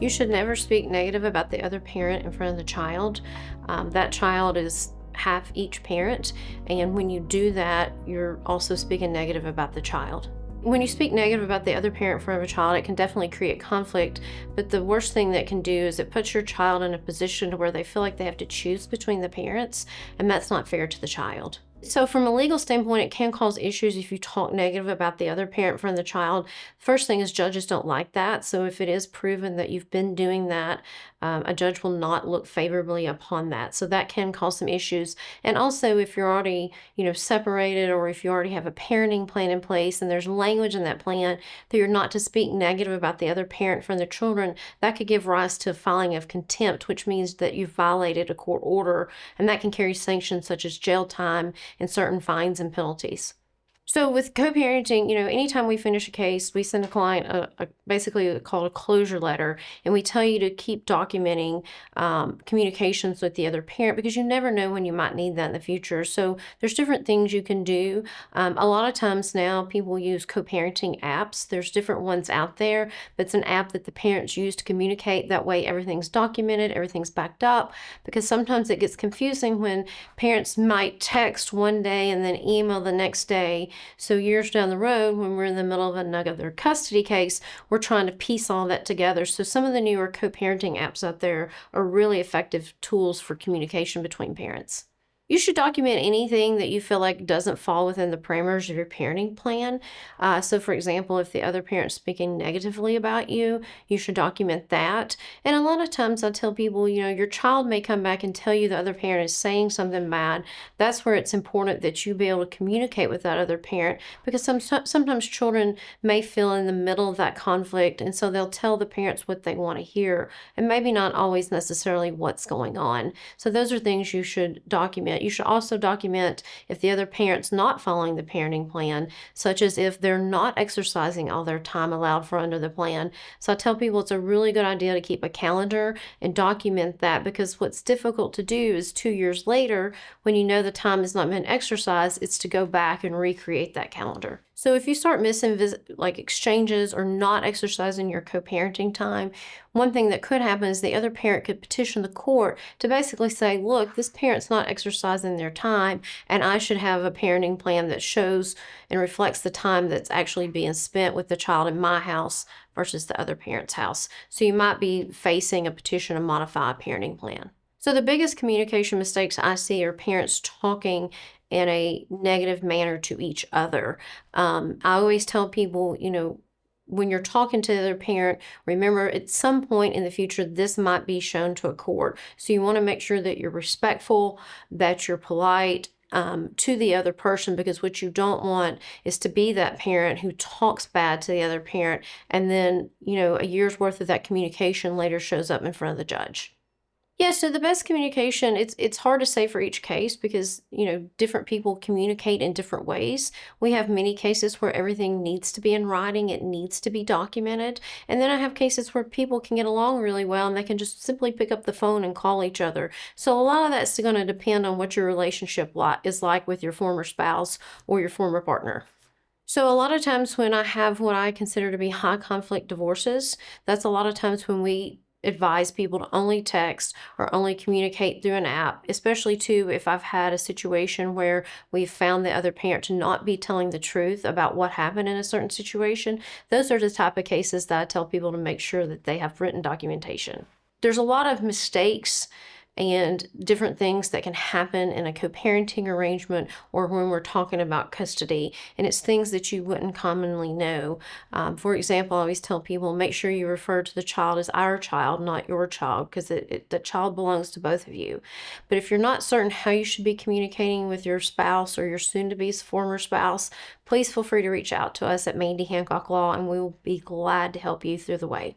You should never speak negative about the other parent in front of the child. That child is half each parent, and when you do that, you're also speaking negative about the child. When you speak negative about the other parent in front of a child, it can definitely create conflict, but the worst thing that can do is it puts your child in a position to where they feel like they have to choose between the parents, and that's not fair to the child. So from a legal standpoint, it can cause issues if you talk negative about the other parent in front of the child. First thing is judges don't like that. So if it is proven that you've been doing that, a judge will not look favorably upon that. So that can cause some issues. And also if you're already, separated, or if you already have a parenting plan in place and there's language in that plan that you're not to speak negative about the other parent from the children, that could give rise to a filing of contempt, which means that you've violated a court order, and that can carry sanctions such as jail time and certain fines and penalties. So with co-parenting, anytime we finish a case, we send a client basically called a closure letter, and we tell you to keep documenting communications with the other parent, because you never know when you might need that in the future. So there's different things you can do. A lot of times now people use co-parenting apps. There's different ones out there, but it's an app that the parents use to communicate. That way everything's documented, everything's backed up, because sometimes it gets confusing when parents might text one day and then email the next day. So years down the road, when we're in the middle of another custody case, we're trying to piece all that together. So some of the newer co-parenting apps out there are really effective tools for communication between parents. You should document anything that you feel like doesn't fall within the parameters of your parenting plan. So for example, if the other parent's speaking negatively about you, you should document that. And a lot of times I tell people, your child may come back and tell you the other parent is saying something bad. That's where it's important that you be able to communicate with that other parent, because sometimes children may feel in the middle of that conflict, and so they'll tell the parents what they want to hear, and maybe not always necessarily what's going on. So those are things you should document. You should also document if the other parent's not following the parenting plan, such as if they're not exercising all their time allowed for under the plan. So I tell people it's a really good idea to keep a calendar and document that, because what's difficult to do is 2 years later, when you know the time has not been exercised, it's to go back and recreate that calendar. So if you start missing exchanges or not exercising your co-parenting time, one thing that could happen is the other parent could petition the court to basically say, look, this parent's not exercising their time, and I should have a parenting plan that shows and reflects the time that's actually being spent with the child in my house versus the other parent's house. So you might be facing a petition to modify a parenting plan. So the biggest communication mistakes I see are parents talking in a negative manner to each other. I always tell people, when you're talking to the other parent, remember at some point in the future, this might be shown to a court. So you want to make sure that you're respectful, that you're polite, to the other person, because what you don't want is to be that parent who talks bad to the other parent, and then, a year's worth of that communication later shows up in front of the judge. Yeah, so the best communication, it's hard to say for each case, because, different people communicate in different ways. We have many cases where everything needs to be in writing, it needs to be documented. And then I have cases where people can get along really well and they can just simply pick up the phone and call each other. So a lot of that's going to depend on what your relationship is like with your former spouse or your former partner. So a lot of times when I have what I consider to be high conflict divorces, that's a lot of times when we advise people to only text or only communicate through an app, especially too if I've had a situation where we've found the other parent to not be telling the truth about what happened in a certain situation. Those are the type of cases that I tell people to make sure that they have written documentation. There's a lot of mistakes and different things that can happen in a co-parenting arrangement or when we're talking about custody. And it's things that you wouldn't commonly know. For example, I always tell people, make sure you refer to the child as our child, not your child, because the child belongs to both of you. But if you're not certain how you should be communicating with your spouse or your soon-to-be former spouse, please feel free to reach out to us at Mandy Hancock Law, and we will be glad to help you through the way.